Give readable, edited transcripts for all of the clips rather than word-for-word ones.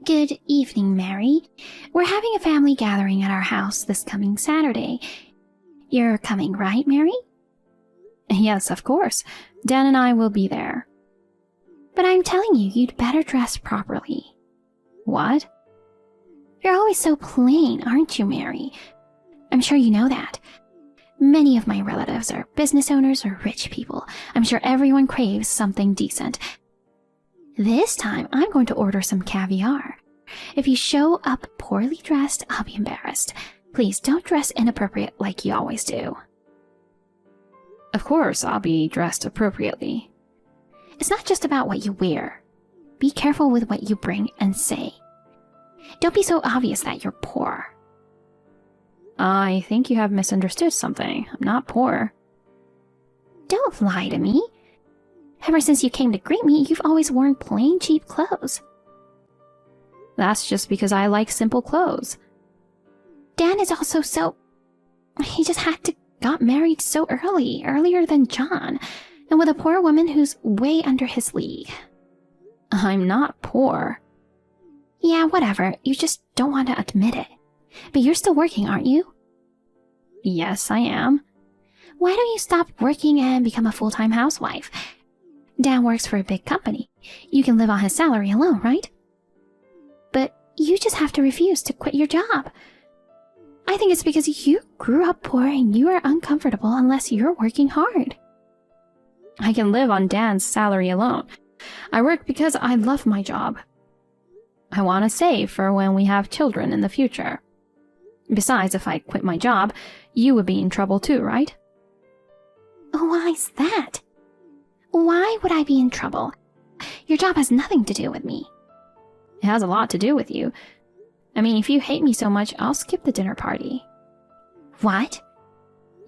Good evening, Mary. We're having a family gathering at our house this coming Saturday. You're coming, right, Mary? Yes, of course. Dan and I will be there. But I'm telling you, you'd better dress properly. What? You're always so plain, aren't you, Mary? I'm sure you know that. Many of my relatives are business owners or rich people. I'm sure everyone craves something decent. This time, I'm going to order some caviar. If you show up poorly dressed, I'll be embarrassed. Please don't dress inappropriate like you always do. Of course, I'll be dressed appropriately. It's not just about what you wear. Be careful with what you bring and say. Don't be so obvious that you're poor. I think you have misunderstood something. I'm not poor. Don't lie to me. Ever since you came to greet me, you've always worn plain, cheap clothes. That's just because I like simple clothes. Dan is also so... He just got married so earlier than John, and with a poor woman who's way under his league. I'm not poor. Yeah, whatever. You just don't want to admit it. But you're still working, aren't you? Yes, I am. Why don't you stop working and become a full-time housewife? Dan works for a big company. You can live on his salary alone, right? But you just have to refuse to quit your job. I think it's because you grew up poor and you are uncomfortable unless you're working hard. I can live on Dan's salary alone. I work because I love my job. I want to save for when we have children in the future. Besides, if I quit my job, you would be in trouble too, right? Why's that? Why would I be in trouble? Your job has nothing to do with me. It has a lot to do with you. I mean, if you hate me so much, I'll skip the dinner party. What?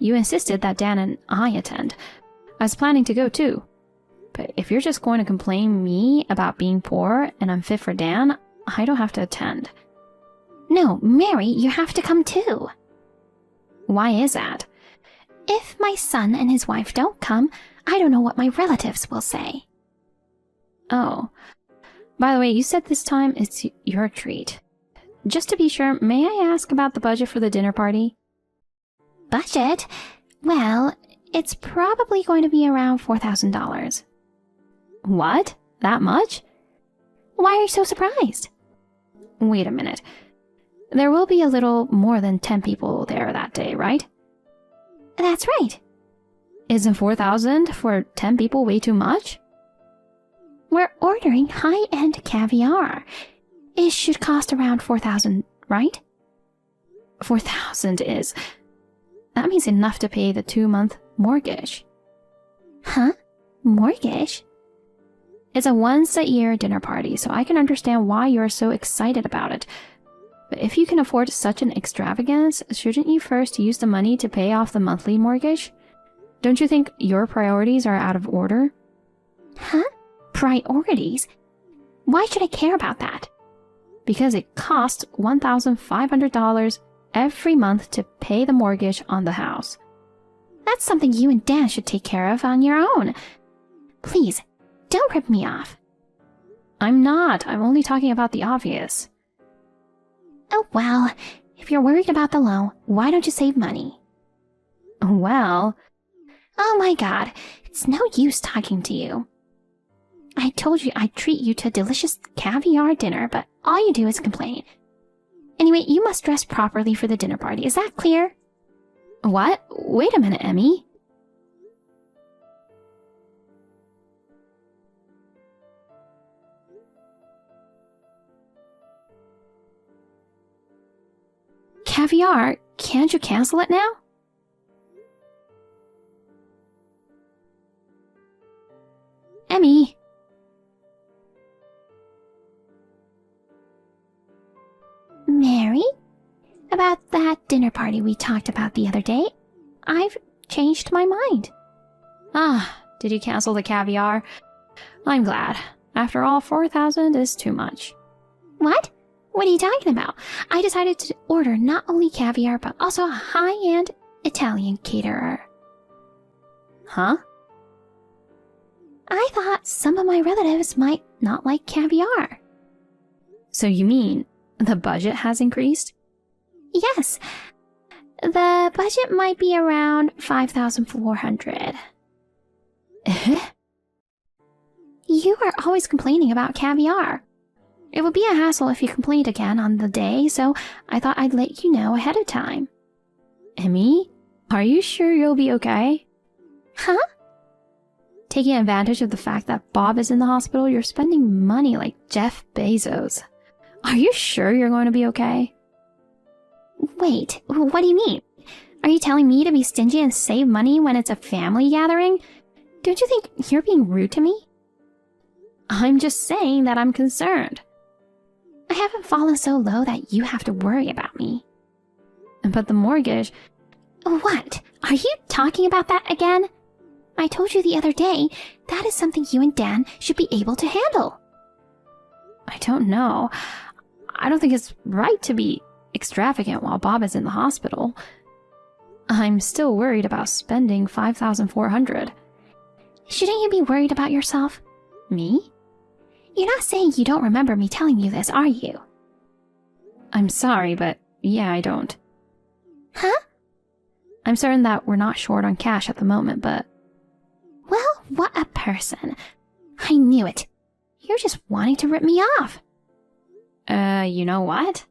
You insisted that Dan and I attend. I was planning to go too. But if you're just going to complain me about being poor and unfit for Dan, I don't have to attend. No, Mary, you have to come too. Why is that? If my son and his wife don't come, I don't know what my relatives will say. Oh. By the way, you said this time it's your treat. Just to be sure, may I ask about the budget for the dinner party? Budget? Well, it's probably going to be around $4,000. What? That much? Why are you so surprised? Wait a minute. There will be a little more than 10 people there that day, right? That's right. Isn't 4,000 for 10 people way too much? We're ordering high-end caviar. It should cost around 4,000, right? 4,000 is... That means enough to pay the 2-month mortgage. Huh? Mortgage? It's a once-a-year dinner party, so I can understand why you're so excited about it. But if you can afford such an extravagance, shouldn't you first use the money to pay off the monthly mortgage? Don't you think your priorities are out of order? Huh? Priorities? Why should I care about that? Because it costs $1,500 every month to pay the mortgage on the house. That's something you and Dan should take care of on your own. Please, don't rip me off. I'm not. I'm only talking about the obvious. Oh, well, if you're worried about the loan, why don't you save money? Well... Oh my god, it's no use talking to you. I told you I'd treat you to a delicious caviar dinner, but all you do is complain. Anyway, you must dress properly for the dinner party. Is that clear? What? Wait a minute, Emmy. Caviar, can't you cancel it now? Emmy. Mary? About that dinner party we talked about the other day, I've changed my mind. Ah, did you cancel the caviar? I'm glad. After all, 4,000 is too much. What? What are you talking about? I decided to order not only caviar, but also a high-end Italian caterer. Huh? I thought some of my relatives might not like caviar. So you mean the budget has increased? Yes. The budget might be around 5,400. You are always complaining about caviar. It would be a hassle if you complained again on the day, so I thought I'd let you know ahead of time. Emmy, are you sure you'll be okay? Huh? Taking advantage of the fact that Bob is in the hospital, you're spending money like Jeff Bezos. Are you sure you're going to be okay? Wait, what do you mean? Are you telling me to be stingy and save money when it's a family gathering? Don't you think you're being rude to me? I'm just saying that I'm concerned. I haven't fallen so low that you have to worry about me. But the mortgage... What? Are you talking about that again? I told you the other day, that is something you and Dan should be able to handle. I don't know. I don't think it's right to be extravagant while Bob is in the hospital. I'm still worried about spending $5,400. Shouldn't you be worried about yourself? Me? You're not saying you don't remember me telling you this, are you? I'm sorry, but yeah, I don't. Huh? I'm certain that we're not short on cash at the moment, but... Well, what a person. I knew it. You're just wanting to rip me off. You know what?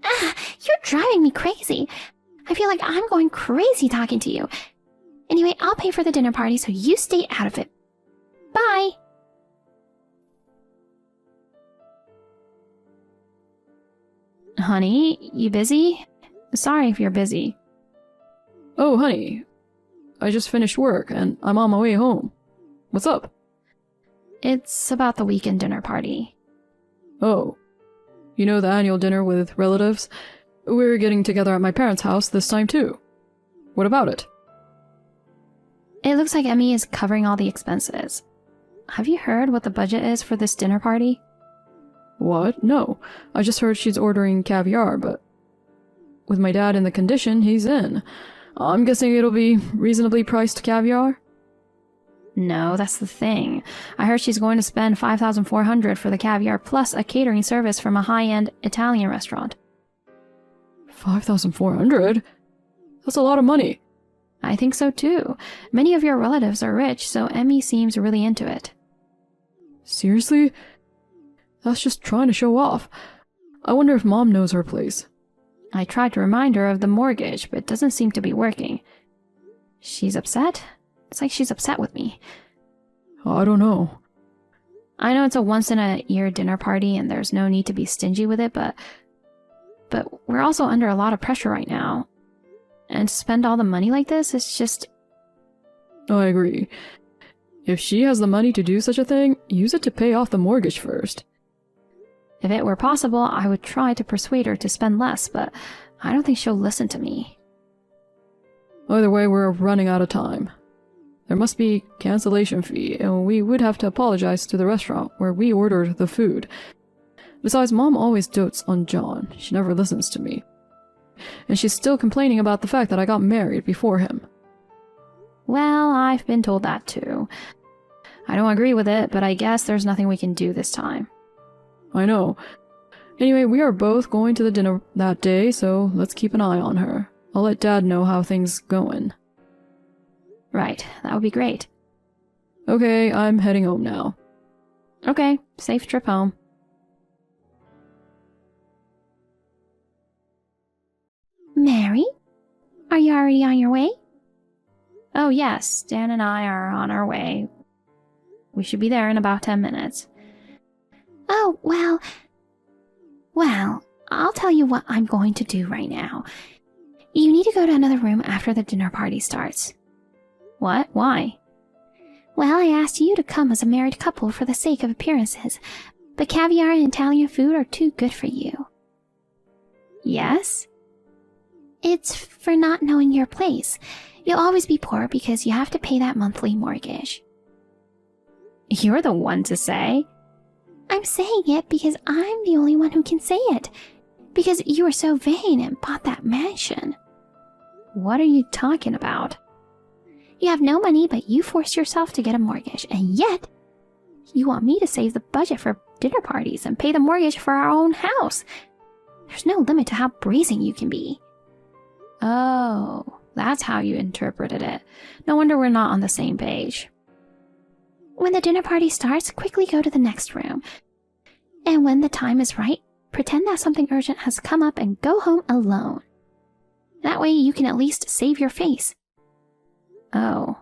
You're driving me crazy. I feel like I'm going crazy talking to you. Anyway, I'll pay for the dinner party, so you stay out of it. Bye. Honey, you busy? Sorry if you're busy. Oh, honey. I just finished work and I'm on my way home. What's up? It's about the weekend dinner party. Oh. You know the annual dinner with relatives? We're getting together at my parents' house this time too. What about it? It looks like Emmy is covering all the expenses. Have you heard what the budget is for this dinner party? What? No. I just heard she's ordering caviar, but... with my dad in the condition he's in, I'm guessing it'll be reasonably priced caviar? No, that's the thing. I heard she's going to spend $5,400 for the caviar plus a catering service from a high-end Italian restaurant. $5,400? That's a lot of money. I think so too. Many of your relatives are rich, so Emmy seems really into it. Seriously? That's just trying to show off. I wonder if Mom knows her place. I tried to remind her of the mortgage, but it doesn't seem to be working. She's upset? It's like she's upset with me. I don't know. I know it's a once-in-a-year dinner party and there's no need to be stingy with it, but we're also under a lot of pressure right now. And to spend all the money like this, it's just... I agree. If she has the money to do such a thing, use it to pay off the mortgage first. If it were possible, I would try to persuade her to spend less, but I don't think she'll listen to me. Either way, we're running out of time. There must be cancellation fee, and we would have to apologize to the restaurant where we ordered the food. Besides, Mom always dotes on John. She never listens to me. And she's still complaining about the fact that I got married before him. Well, I've been told that too. I don't agree with it, but I guess there's nothing we can do this time. I know. Anyway, we are both going to the dinner that day, so let's keep an eye on her. I'll let Dad know how things going. Right, that would be great. Okay, I'm heading home now. Okay, safe trip home. Mary? Are you already on your way? Oh yes, Dan and I are on our way. We should be there in about 10 minutes. Oh, well, I'll tell you what I'm going to do right now. You need to go to another room after the dinner party starts. What? Why? Well, I asked you to come as a married couple for the sake of appearances, but caviar and Italian food are too good for you. Yes? It's for not knowing your place. You'll always be poor because you have to pay that monthly mortgage. You're the one to say. I'm saying it because I'm the only one who can say it. Because you were so vain and bought that mansion. What are you talking about? You have no money, but you forced yourself to get a mortgage, and yet you want me to save the budget for dinner parties and pay the mortgage for our own house. There's no limit to how brazen you can be. Oh, that's how you interpreted it. No wonder we're not on the same page. When the dinner party starts, quickly go to the next room. And when the time is right, pretend that something urgent has come up and go home alone. That way you can at least save your face. Oh.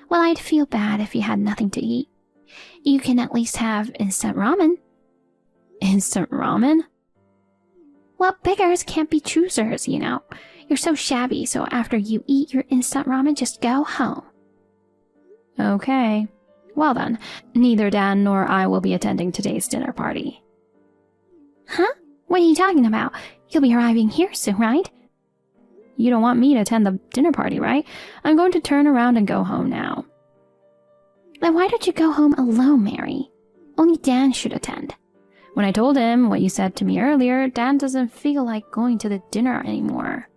Well, I'd feel bad if you had nothing to eat. You can at least have instant ramen. Instant ramen? Well, beggars can't be choosers, you know. You're so shabby, so after you eat your instant ramen, just go home. Okay. Well then, neither Dan nor I will be attending today's dinner party. Huh? What are you talking about? You'll be arriving here soon, right? You don't want me to attend the dinner party, right? I'm going to turn around and go home now. Then why don't you go home alone, Mary? Only Dan should attend. When I told him what you said to me earlier, Dan doesn't feel like going to the dinner anymore.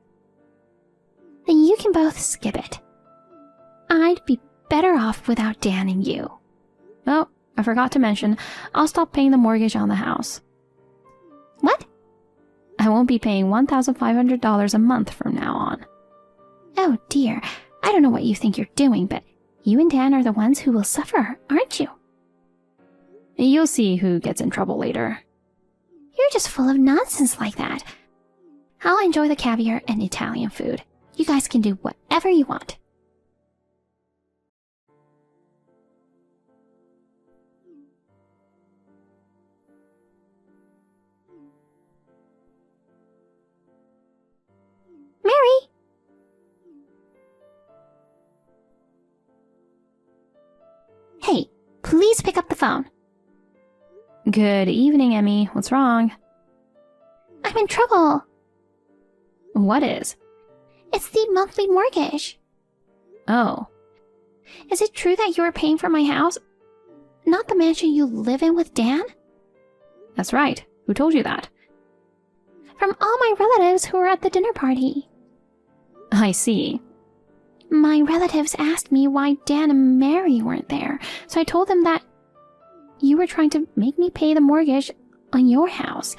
Then you can both skip it. I'd be better off without Dan and you. Oh, I forgot to mention, I'll stop paying the mortgage on the house. What? I won't be paying $1,500 a month from now on. Oh dear, I don't know what you think you're doing, but you and Dan are the ones who will suffer, aren't you? You'll see who gets in trouble later. You're just full of nonsense like that. I'll enjoy the caviar and Italian food. You guys can do whatever you want. Mary! Hey, please pick up the phone. Good evening, Emmy. What's wrong? I'm in trouble. What is? It's the monthly mortgage. Oh. Is it true that you are paying for my house? Not the mansion you live in with Dan? That's right. Who told you that? From all my relatives who were at the dinner party. I see. My relatives asked me why Dan and Mary weren't there, so I told them that you were trying to make me pay the mortgage on your house.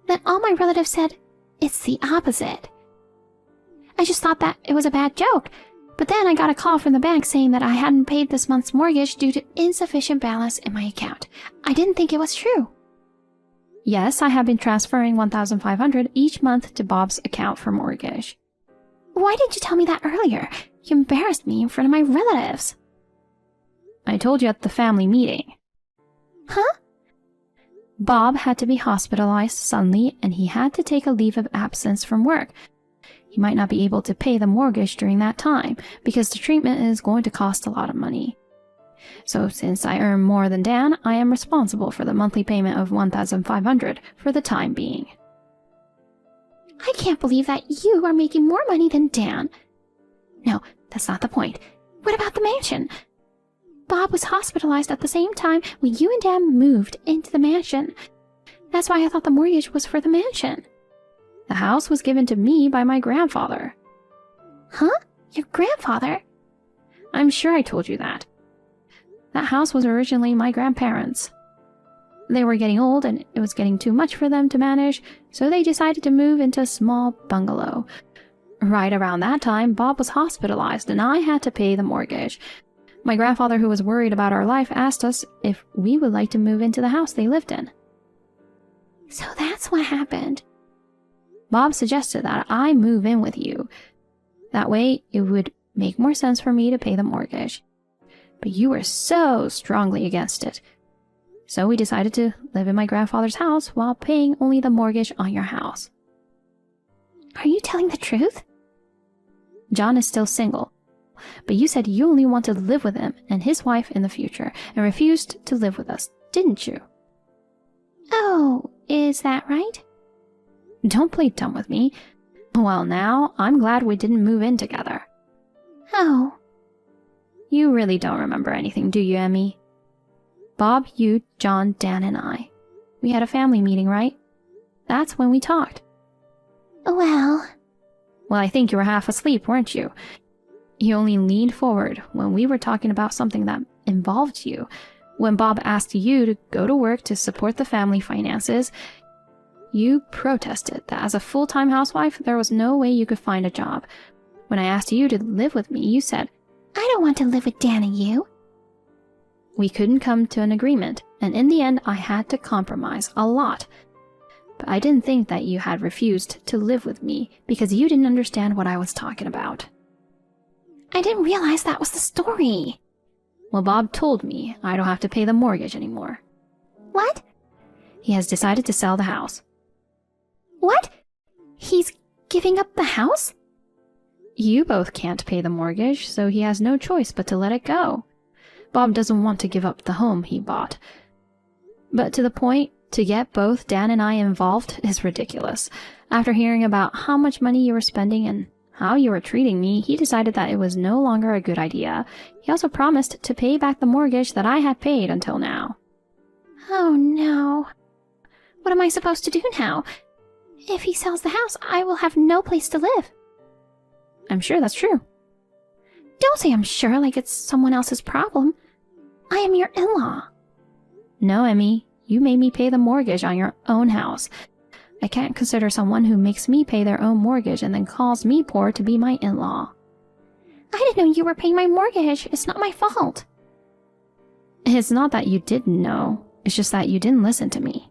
Then all my relatives said, it's the opposite. I just thought that it was a bad joke, but then I got a call from the bank saying that I hadn't paid this month's mortgage due to insufficient balance in my account. I didn't think it was true. Yes, I have been transferring $1,500 each month to Bob's account for mortgage. Why didn't you tell me that earlier? You embarrassed me in front of my relatives. I told you at the family meeting. Huh? Bob had to be hospitalized suddenly and he had to take a leave of absence from work. He might not be able to pay the mortgage during that time because the treatment is going to cost a lot of money. So since I earn more than Dan, I am responsible for the monthly payment of $1,500 for the time being. I can't believe that you are making more money than Dan. No, that's not the point. What about the mansion? Bob was hospitalized at the same time when you and Dan moved into the mansion. That's why I thought the mortgage was for the mansion. The house was given to me by my grandfather. Huh? Your grandfather? I'm sure I told you that. That house was originally my grandparents'. They were getting old and it was getting too much for them to manage, so they decided to move into a small bungalow. Right around that time, Bob was hospitalized and I had to pay the mortgage. My grandfather, who was worried about our life, asked us if we would like to move into the house they lived in. So that's what happened. Bob suggested that I move in with you. That way, it would make more sense for me to pay the mortgage. But you were so strongly against it. So we decided to live in my grandfather's house while paying only the mortgage on your house. Are you telling the truth? John is still single. But you said you only want to live with him and his wife in the future and refused to live with us, didn't you? Oh, is that right? Don't play dumb with me. Well, now, I'm glad we didn't move in together. Oh. You really don't remember anything, do you, Emmy? Bob, you, John, Dan, and I. We had a family meeting, right? That's when we talked. Well, I think you were half asleep, weren't you? You only leaned forward when we were talking about something that involved you, When Bob asked you to go to work to support the family finances, you protested that as a full-time housewife, there was no way you could find a job. When I asked you to live with me, you said, I don't want to live with Dan and you. we couldn't come to an agreement, and in the end, I had to compromise a lot. But I didn't think that you had refused to live with me because you didn't understand what I was talking about. I didn't realize that was the story. Well, Bob told me I don't have to pay the mortgage anymore. What? He has decided to sell the house. What? He's giving up the house? You both can't pay the mortgage, so he has no choice but to let it go. Bob doesn't want to give up the home he bought. But to the point, to get both Dan and I involved is ridiculous. After hearing about how much money you were spending and how you were treating me, he decided that it was no longer a good idea. He also promised to pay back the mortgage that I had paid until now. Oh no. What am I supposed to do now? If he sells the house, I will have no place to live. I'm sure that's true. Don't say I'm sure like it's someone else's problem. I am your in-law. No, Emmy, you made me pay the mortgage on your own house. I can't consider someone who makes me pay their own mortgage and then calls me poor to be my in-law. I didn't know you were paying my mortgage. It's not my fault. It's not that you didn't know. It's just that you didn't listen to me.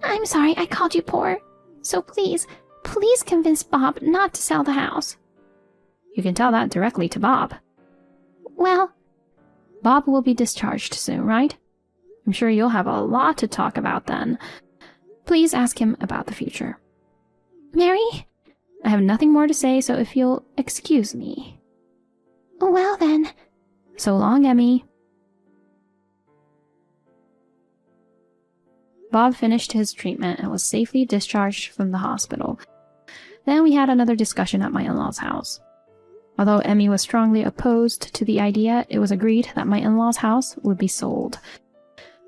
I'm sorry I called you poor. So please convince Bob not to sell the house. You can tell that directly to Bob. Well, Bob will be discharged soon, right? I'm sure you'll have a lot to talk about then. Please ask him about the future. Mary? I have nothing more to say, so if you'll excuse me. Well then. So long, Emmy. Bob finished his treatment and was safely discharged from the hospital. Then we had another discussion at my in-law's house. Although Emmy was strongly opposed to the idea, it was agreed that my in-law's house would be sold.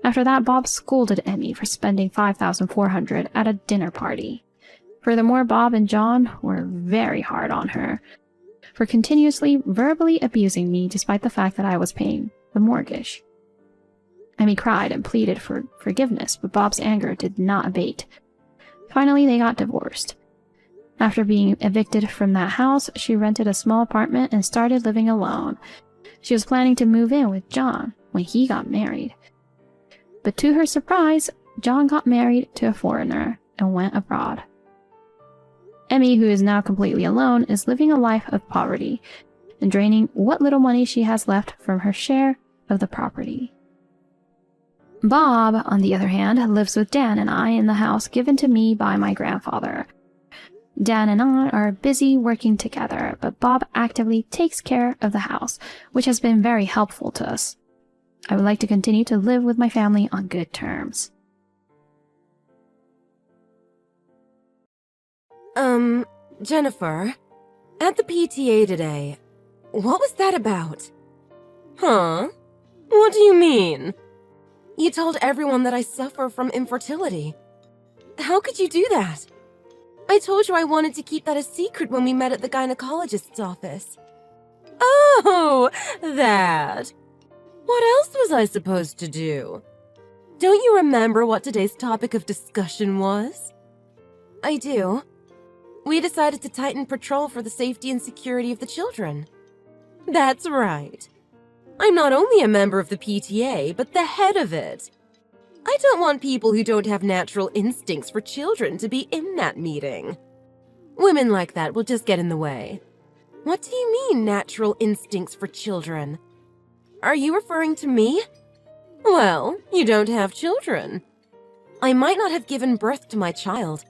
After that, Bob scolded Emmy for spending $5,400 at a dinner party. Furthermore, Bob and John were very hard on her for continuously verbally abusing me despite the fact that I was paying the mortgage. Emmy cried and pleaded for forgiveness, but Bob's anger did not abate. Finally, they got divorced. After being evicted from that house, she rented a small apartment and started living alone. She was planning to move in with John when he got married. But to her surprise, John got married to a foreigner and went abroad. Emmy, who is now completely alone, is living a life of poverty and draining what little money she has left from her share of the property. Bob, on the other hand, lives with Dan and I in the house given to me by my grandfather. Dan and I are busy working together, but Bob actively takes care of the house, which has been very helpful to us. I would like to continue to live with my family on good terms. Jennifer, at the PTA today, what was that about? Huh? What do you mean? You told everyone that I suffer from infertility. How could you do that? I told you I wanted to keep that a secret when we met at the gynecologist's office. Oh, that. What else was I supposed to do? Don't you remember what today's topic of discussion was? I do. We decided to tighten patrol for the safety and security of the children. That's right. I'm not only a member of the PTA, but the head of it. I don't want people who don't have natural instincts for children to be in that meeting. Women like that will just get in the way. What do you mean, natural instincts for children? Are you referring to me? Well, you don't have children. I might not have given birth to my child,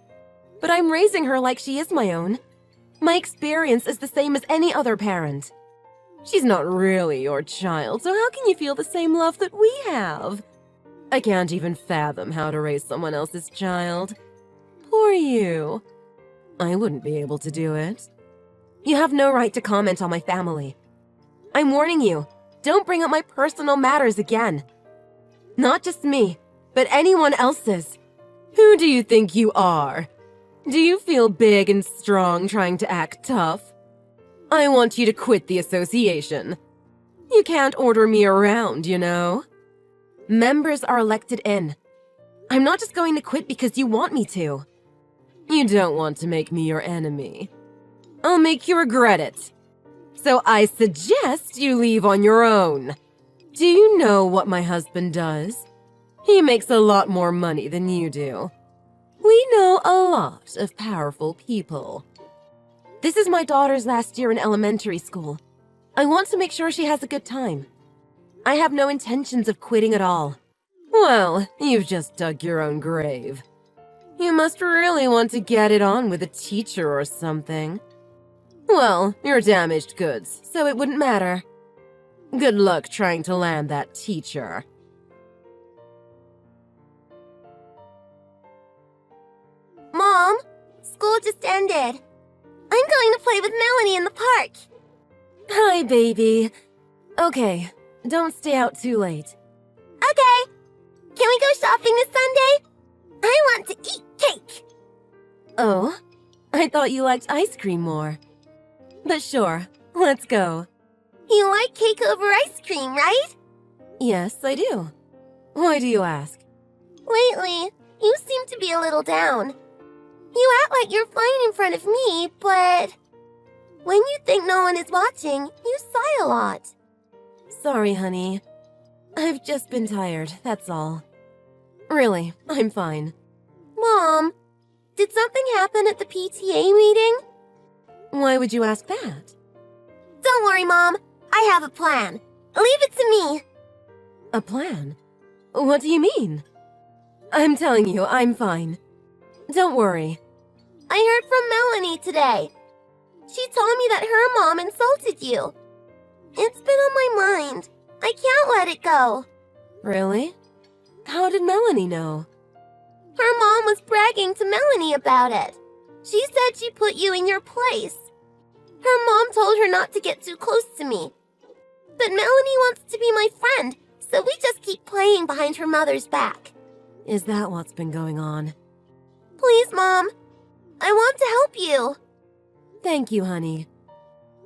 but I'm raising her like she is my own. My experience is the same as any other parent. She's not really your child, so how can you feel the same love that we have? I can't even fathom how to raise someone else's child. Poor you. I wouldn't be able to do it. You have no right to comment on my family. I'm warning you, don't bring up my personal matters again. Not just me, but anyone else's. Who do you think you are? Do you feel big and strong trying to act tough? I want you to quit the association. You can't order me around, you know. Members are elected in. I'm not just going to quit because you want me to. You don't want to make me your enemy. I'll make you regret it. So I suggest you leave on your own. Do you know what my husband does? He makes a lot more money than you do. We know a lot of powerful people. This is my daughter's last year in elementary school. I want to make sure she has a good time. I have no intentions of quitting at all. Well, you've just dug your own grave. You must really want to get it on with a teacher or something. Well, you're damaged goods, so it wouldn't matter. Good luck trying to land that teacher. Mom, school just ended. I'm going to play with Melanie in the park. Hi, baby. Okay, don't stay out too late. Okay. Can we go shopping this Sunday? I want to eat cake. Oh, I thought you liked ice cream more. But sure, let's go. You like cake over ice cream, right? Yes, I do. Why do you ask? Lately, you seem to be a little down. You act like you're fine in front of me, but when you think no one is watching, you sigh a lot. Sorry, honey. I've just been tired, that's all. Really, I'm fine. Mom, did something happen at the PTA meeting? Why would you ask that? Don't worry, Mom. I have a plan. Leave it to me. A plan? What do you mean? I'm telling you, I'm fine. Don't worry. I heard from Melanie today. She told me that her mom insulted you. It's been on my mind. I can't let it go. Really? How did Melanie know? Her mom was bragging to Melanie about it. She said she put you in your place. Her mom told her not to get too close to me. But Melanie wants to be my friend, so we just keep playing behind her mother's back. Is that what's been going on? Please, Mom. I want to help you. Thank you, honey.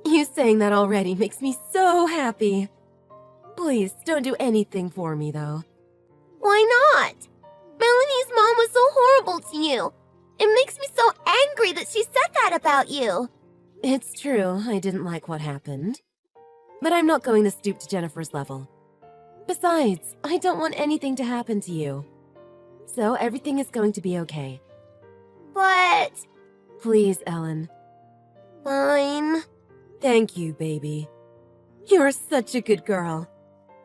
You saying that already makes me so happy. Please, don't do anything for me, though. Why not? Melanie's mom was so horrible to you. It makes me so angry that she said that about you. It's true, I didn't like what happened. But I'm not going to stoop to Jennifer's level. Besides, I don't want anything to happen to you. So everything is going to be okay. But... Please, Ellen. Fine. Thank you, baby. You're such a good girl.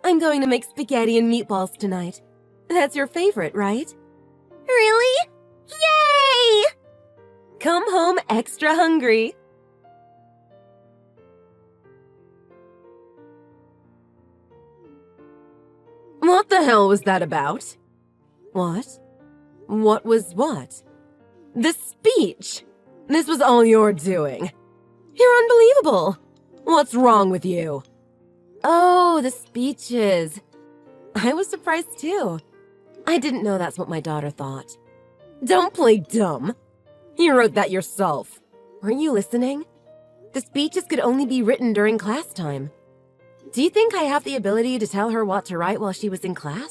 I'm going to make spaghetti and meatballs tonight. That's your favorite, right? Really? Yay! Come home extra hungry. What the hell was that about? What? What was what? The speech! This was all your doing. You're unbelievable. What's wrong with you? Oh, the speeches. I was surprised too. I didn't know that's what my daughter thought. Don't play dumb. You wrote that yourself. Weren't you listening? The speeches could only be written during class time. Do you think I have the ability to tell her what to write while she was in class?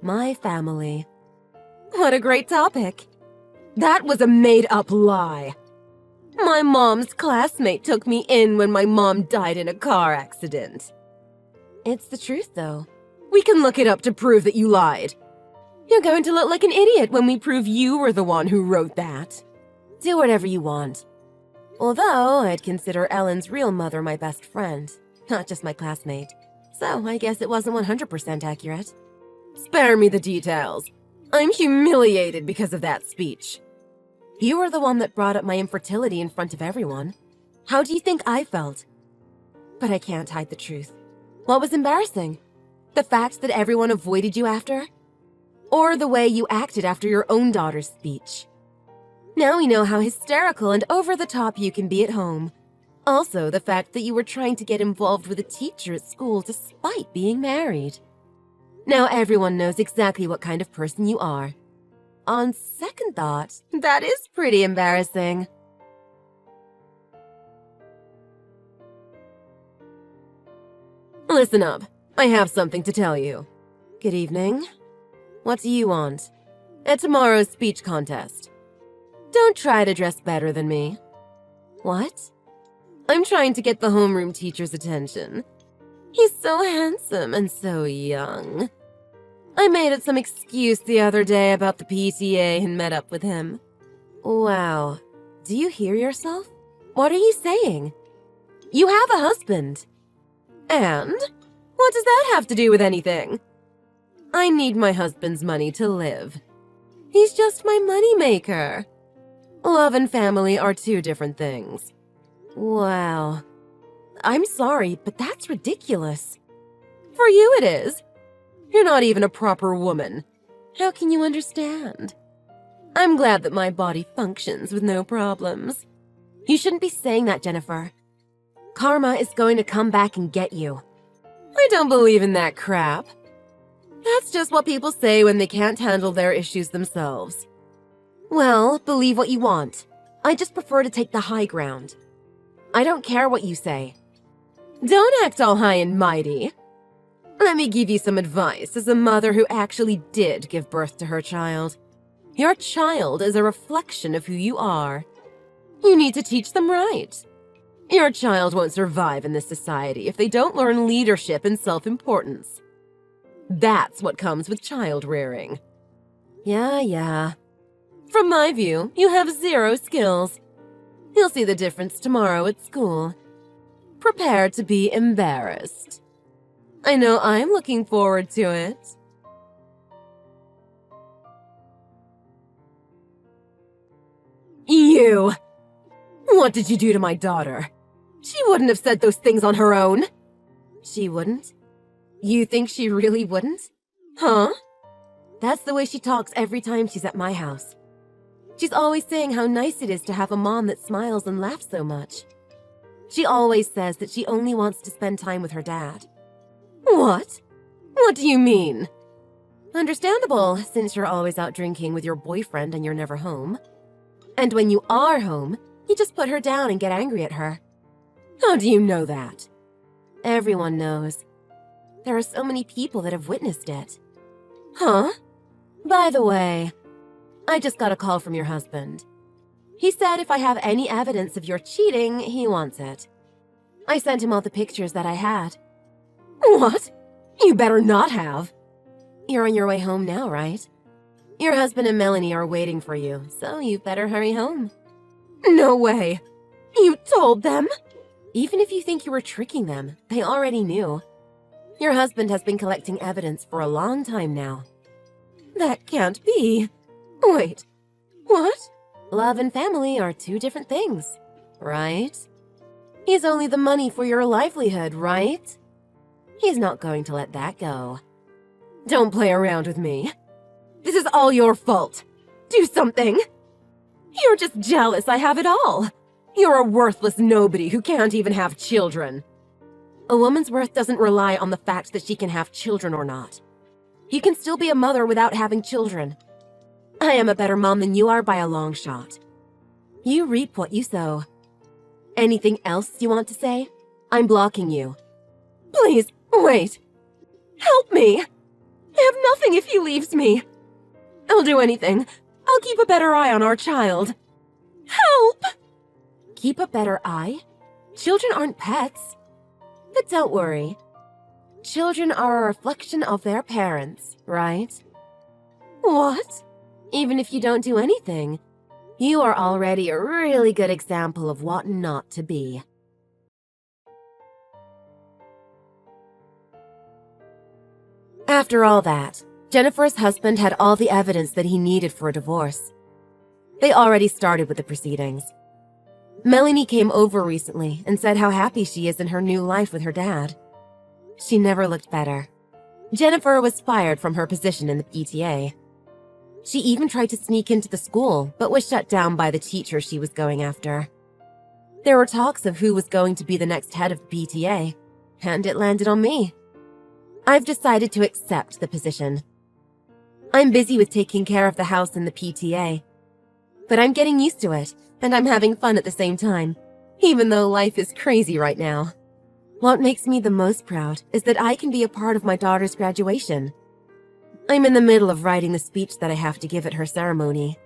My family. What a great topic. That was a made-up lie. My mom's classmate took me in when my mom died in a car accident. It's the truth, though. We can look it up to prove that you lied. You're going to look like an idiot when we prove you were the one who wrote that. Do whatever you want. Although, I'd consider Ellen's real mother my best friend, not just my classmate. So, I guess it wasn't 100% accurate. Spare me the details. I'm humiliated because of that speech. You were the one that brought up my infertility in front of everyone. How do you think I felt? But I can't hide the truth. What was embarrassing? The fact that everyone avoided you after? Or the way you acted after your own daughter's speech? Now we know how hysterical and over-the-top you can be at home. Also, the fact that you were trying to get involved with a teacher at school despite being married. Now everyone knows exactly what kind of person you are. On second thought, that is pretty embarrassing. Listen up. I have something to tell you. Good evening. What do you want? At tomorrow's speech contest. Don't try to dress better than me. What? I'm trying to get the homeroom teacher's attention. He's so handsome and so young. I made up some excuse the other day about the PTA and met up with him. Wow. Do you hear yourself? What are you saying? You have a husband. And? What does that have to do with anything? I need my husband's money to live. He's just my moneymaker. Love and family are two different things. Wow. I'm sorry, but that's ridiculous. For you it is. You're not even a proper woman. How can you understand? I'm glad that my body functions with no problems. You shouldn't be saying that, Jennifer. Karma is going to come back and get you. I don't believe in that crap. That's just what people say when they can't handle their issues themselves. Well, believe what you want. I just prefer to take the high ground. I don't care what you say. Don't act all high and mighty. Let me give you some advice as a mother who actually did give birth to her child. Your child is a reflection of who you are. You need to teach them right. Your child won't survive in this society if they don't learn leadership and self-importance. That's what comes with child rearing. Yeah. From my view, you have zero skills. You'll see the difference tomorrow at school. Prepare to be embarrassed. I know I'm looking forward to it. You! What did you do to my daughter? She wouldn't have said those things on her own. She wouldn't? You think she really wouldn't? Huh? That's the way she talks every time she's at my house. She's always saying how nice it is to have a mom that smiles and laughs so much. She always says that she only wants to spend time with her dad. What? What do you mean? Understandable, since you're always out drinking with your boyfriend and you're never home. And when you are home, you just put her down and get angry at her. How do you know that? Everyone knows. There are so many people that have witnessed it. Huh? By the way, I just got a call from your husband. He said if I have any evidence of your cheating, he wants it. I sent him all the pictures that I had. What? You better not have. You're on your way home now, right? Your husband and Melanie are waiting for you, so you better hurry home. No way. You told them? Even if you think you were tricking them, they already knew. Your husband has been collecting evidence for a long time now. That can't be. Wait. What? Love and family are two different things, right? He's only the money for your livelihood, right? He's not going to let that go. Don't play around with me. This is all your fault. Do something. You're just jealous I have it all. You're a worthless nobody who can't even have children. A woman's worth doesn't rely on the fact that she can have children or not. You can still be a mother without having children. I am a better mom than you are by a long shot. You reap what you sow. Anything else you want to say? I'm blocking you. Please, wait. Help me. I have nothing if he leaves me. I'll do anything. I'll keep a better eye on our child. Help! Keep a better eye? Children aren't pets. But don't worry. Children are a reflection of their parents, right? What? Even if you don't do anything, you are already a really good example of what not to be. After all that, Jennifer's husband had all the evidence that he needed for a divorce. They already started with the proceedings. Melanie came over recently and said how happy she is in her new life with her dad. She never looked better. Jennifer was fired from her position in the PTA. She even tried to sneak into the school, but was shut down by the teacher she was going after. There were talks of who was going to be the next head of the PTA, and it landed on me. I've decided to accept the position. I'm busy with taking care of the house and the PTA, but I'm getting used to it, and I'm having fun at the same time, even though life is crazy right now. What makes me the most proud is that I can be a part of my daughter's graduation. I'm in the middle of writing the speech that I have to give at her ceremony.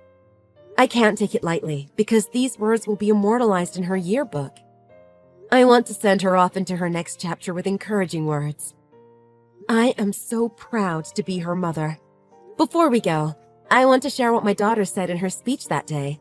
I can't take it lightly because these words will be immortalized in her yearbook. I want to send her off into her next chapter with encouraging words. I am so proud to be her mother. Before we go, I want to share what my daughter said in her speech that day.